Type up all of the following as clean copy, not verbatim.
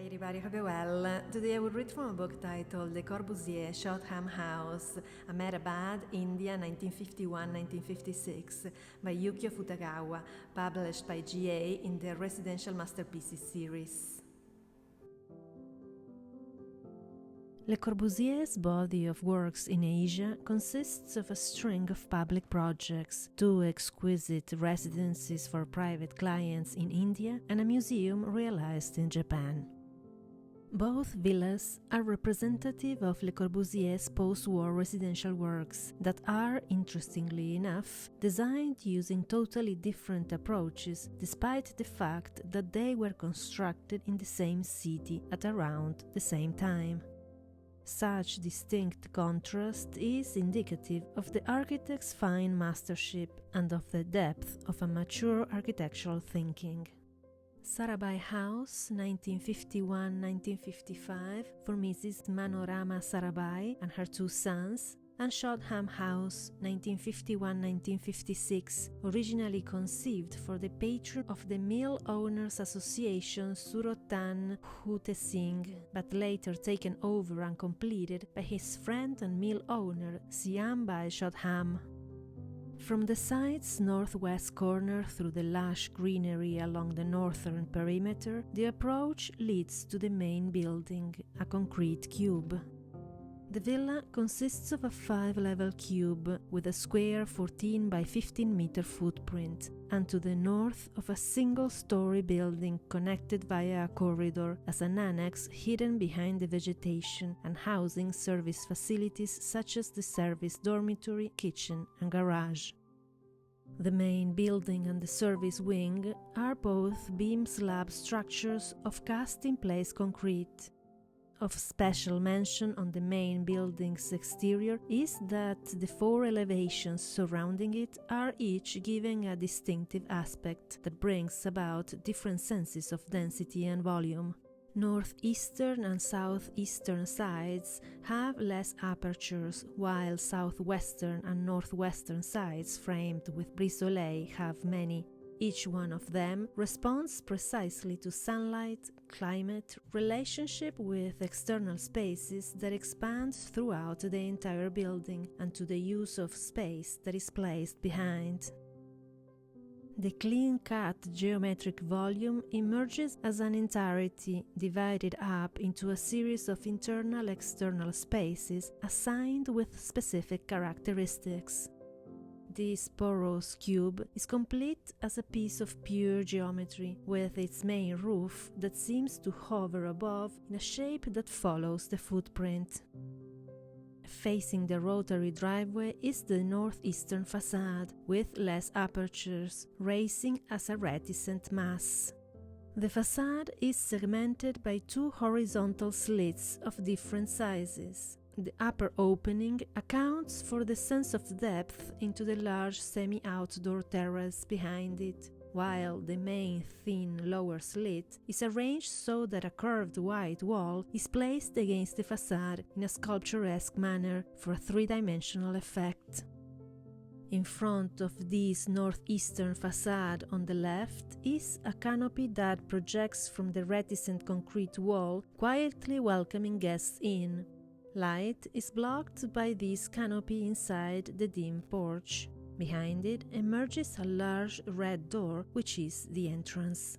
everybody, hope you're well. Today I will read from a book titled The Corbusier Shodhan House, Ahmedabad, India, 1951-1956, by Yukio Futagawa, published by GA in the Residential Masterpieces series. Le Corbusier's body of works in Asia consists of a string of public projects, two exquisite residences for private clients in India, and a museum realized in Japan. Both villas are representative of Le Corbusier's post-war residential works that are, interestingly enough, designed using totally different approaches, despite the fact that they were constructed in the same city at around the same time. Such distinct contrast is indicative of the architect's fine mastership and of the depth of a mature architectural thinking. Sarabhai House, 1951-1955, for Mrs. Manorama Sarabhai and her two sons, and Shodhan House, 1951-1956, originally conceived for the patron of the Mill Owners Association Shodhan Hute Singh, but later taken over and completed by his friend and mill owner Siambai Shodhan. From the site's northwest corner through the lush greenery along the northern perimeter, the approach leads to the main building, a concrete cube. The villa consists of a 5-level cube with a square 14 by 15 meter footprint, and to the north of a single-story building connected via a corridor as an annex hidden behind the vegetation and housing service facilities such as the service dormitory, kitchen and garage. The main building and the service wing are both beam slab structures of cast-in-place concrete. Of special mention on the main building's exterior is that the 4 elevations surrounding it are each giving a distinctive aspect that brings about different senses of density and volume. Northeastern and southeastern sides have less apertures, while southwestern and northwestern sides framed with brise-soleil have many. Each one of them responds precisely to sunlight, climate, relationship with external spaces that expand throughout the entire building, and to the use of space that is placed behind. The clean-cut geometric volume emerges as an entirety, divided up into a series of internal-external spaces assigned with specific characteristics. This porous cube is complete as a piece of pure geometry, with its main roof that seems to hover above in a shape that follows the footprint. Facing the rotary driveway is the northeastern facade, with less apertures, raising as a reticent mass. The facade is segmented by 2 horizontal slits of different sizes. The upper opening accounts for the sense of depth into the large semi-outdoor terrace behind it, while the main thin lower slit is arranged so that a curved white wall is placed against the facade in a sculpturesque manner for a 3-dimensional effect. In front of this northeastern facade on the left is a canopy that projects from the reticent concrete wall, quietly welcoming guests in. Light is blocked by this canopy inside the dim porch. Behind it emerges a large red door, which is the entrance.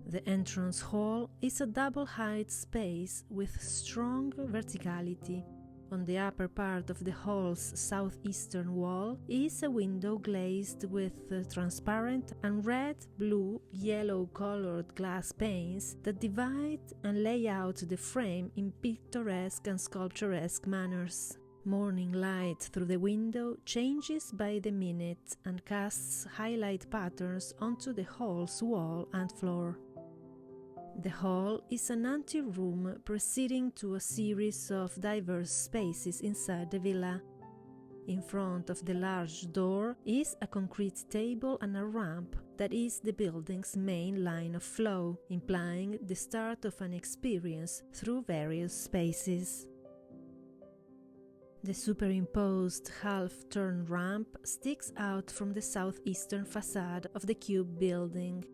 The entrance hall is a double-height space with strong verticality. On the upper part of the hall's southeastern wall is a window glazed with transparent and red, blue, yellow-colored glass panes that divide and lay out the frame in picturesque and sculpturesque manners. Morning light through the window changes by the minute and casts highlight patterns onto the hall's wall and floor. The hall is an anteroom proceeding to a series of diverse spaces inside the villa. In front of the large door is a concrete table and a ramp that is the building's main line of flow, implying the start of an experience through various spaces. The superimposed half-turn ramp sticks out from the southeastern facade of the cube building.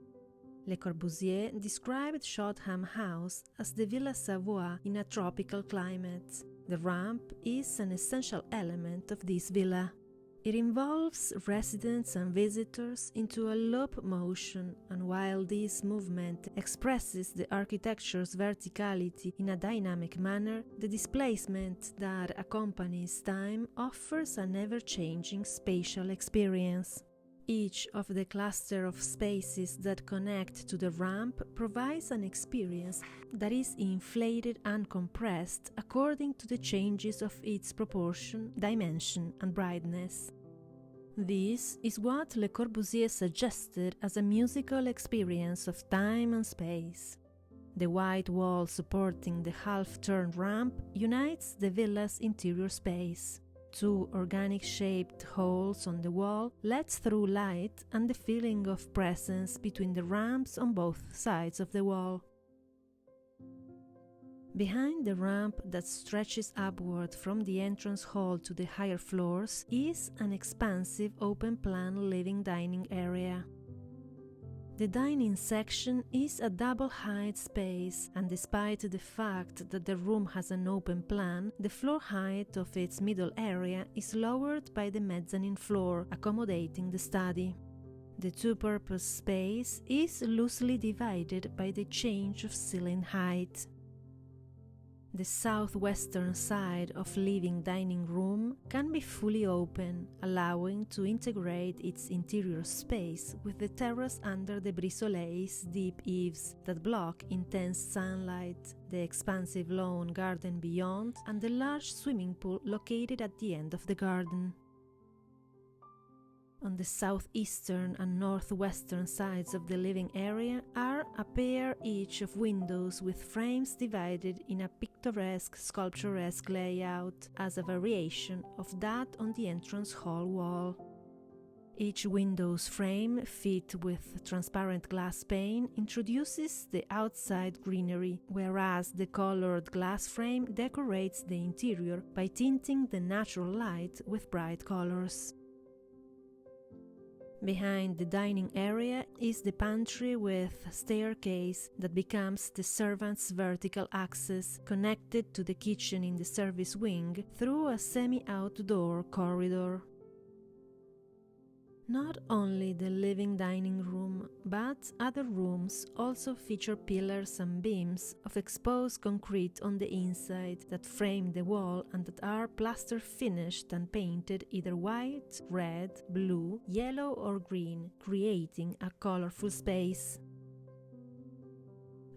Le Corbusier described Shodhan House as the Villa Savoy in a tropical climate. The ramp is an essential element of this villa. It involves residents and visitors into a loop motion, and while this movement expresses the architecture's verticality in a dynamic manner, the displacement that accompanies time offers an ever-changing spatial experience. Each of the cluster of spaces that connect to the ramp provides an experience that is inflated and compressed according to the changes of its proportion, dimension, and brightness. This is what Le Corbusier suggested as a musical experience of time and space. The white wall supporting the half-turned ramp unites the villa's interior space. Two organic-shaped holes on the wall let through light and the feeling of presence between the ramps on both sides of the wall. Behind the ramp that stretches upward from the entrance hall to the higher floors is an expansive open-plan living dining area. The dining section is a double-height space, and despite the fact that the room has an open plan, the floor height of its middle area is lowered by the mezzanine floor, accommodating the study. The two-purpose space is loosely divided by the change of ceiling height. The southwestern side of living dining room can be fully open, allowing to integrate its interior space with the terrace under the Brise Soleil's deep eaves that block intense sunlight, the expansive lawn garden beyond, and the large swimming pool located at the end of the garden. On the southeastern and northwestern sides of the living area are a pair each of windows with frames divided in a picturesque, sculpturesque layout as a variation of that on the entrance hall wall. Each window's frame, fit with transparent glass pane, introduces the outside greenery, whereas the colored glass frame decorates the interior by tinting the natural light with bright colors. Behind the dining area is the pantry with a staircase that becomes the servants' vertical access, connected to the kitchen in the service wing through a semi-outdoor corridor. Not only the living dining room, but other rooms also feature pillars and beams of exposed concrete on the inside that frame the wall and that are plaster finished and painted either white, red, blue, yellow or green, creating a colorful space.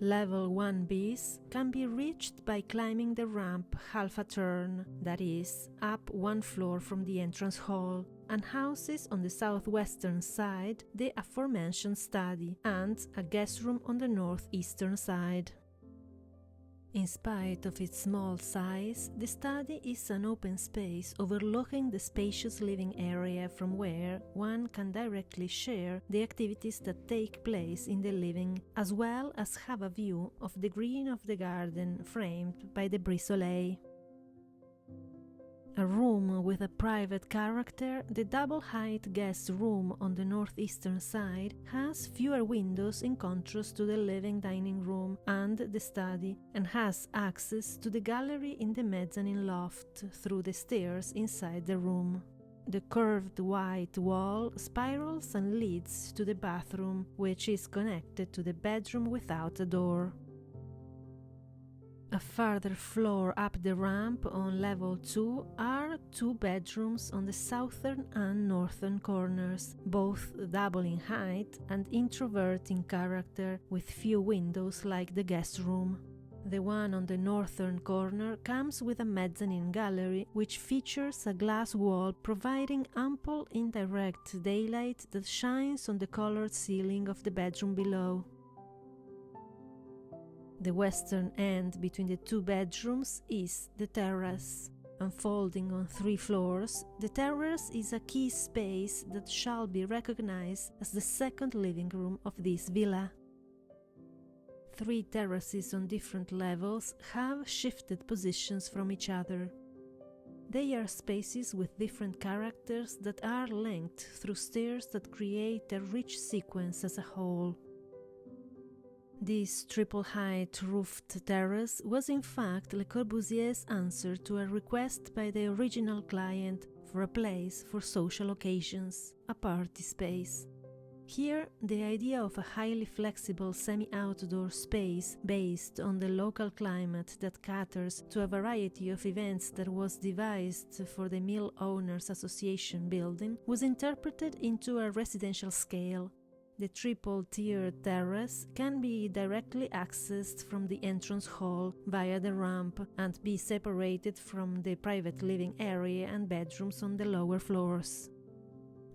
Level 1Bs can be reached by climbing the ramp half a turn, that is, up one floor from the entrance hall, and houses on the southwestern side the aforementioned study and a guest room on the northeastern side. In spite of its small size, the study is an open space overlooking the spacious living area from where one can directly share the activities that take place in the living, as well as have a view of the green of the garden framed by the Brise Soleil. A room with a private character, the double-height guest room on the northeastern side has fewer windows in contrast to the living dining room and the study, and has access to the gallery in the mezzanine loft through the stairs inside the room. The curved white wall spirals and leads to the bathroom, which is connected to the bedroom without a door. A further floor up the ramp on level 2 are two bedrooms on the southern and northern corners, both double in height and introvert in character, with few windows like the guest room. The one on the northern corner comes with a mezzanine gallery which features a glass wall providing ample indirect daylight that shines on the colored ceiling of the bedroom below. The western end between the two bedrooms is the terrace. Unfolding on 3 floors, the terrace is a key space that shall be recognized as the second living room of this villa. 3 terraces on different levels have shifted positions from each other. They are spaces with different characters that are linked through stairs that create a rich sequence as a whole. This triple-height roofed terrace was in fact Le Corbusier's answer to a request by the original client for a place for social occasions, a party space. Here, the idea of a highly flexible semi-outdoor space based on the local climate that caters to a variety of events that was devised for the Mill Owners Association building was interpreted into a residential scale. The triple-tiered terrace can be directly accessed from the entrance hall via the ramp and be separated from the private living area and bedrooms on the lower floors.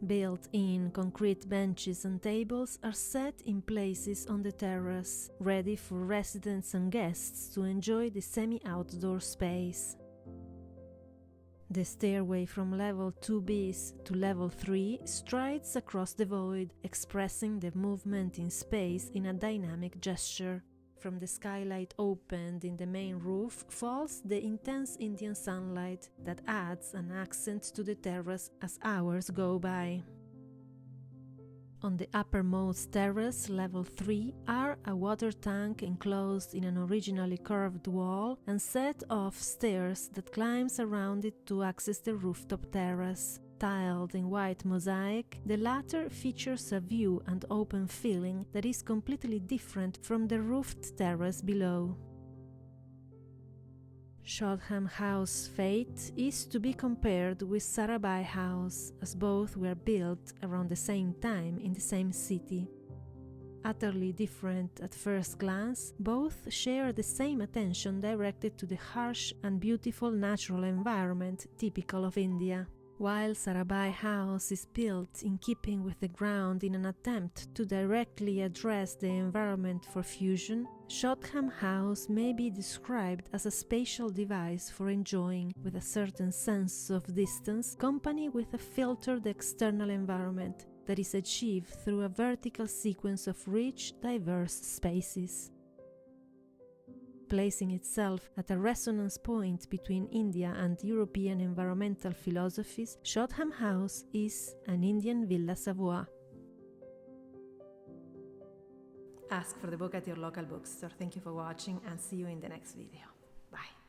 Built-in concrete benches and tables are set in places on the terrace, ready for residents and guests to enjoy the semi-outdoor space. The stairway from level 2 bis to level 3 strides across the void, expressing the movement in space in a dynamic gesture. From the skylight opened in the main roof falls the intense Indian sunlight that adds an accent to the terrace as hours go by. On the uppermost terrace, level 3, are a water tank enclosed in an originally curved wall and set of stairs that climbs around it to access the rooftop terrace. Tiled in white mosaic, the latter features a view and open feeling that is completely different from the roofed terrace below. Shodhan House fate is to be compared with Sarabhai House, as both were built around the same time in the same city. Utterly different at first glance, both share the same attention directed to the harsh and beautiful natural environment typical of India. While Sarabhai House is built in keeping with the ground in an attempt to directly address the environment for fusion, Shodhan House may be described as a spatial device for enjoying, with a certain sense of distance, company with a filtered external environment that is achieved through a vertical sequence of rich, diverse spaces. Placing itself at a resonance point between India and European environmental philosophies, Shodhan House is an Indian Villa Savoye. Ask for the book at your local bookstore. Thank you for watching and see you in the next video. Bye.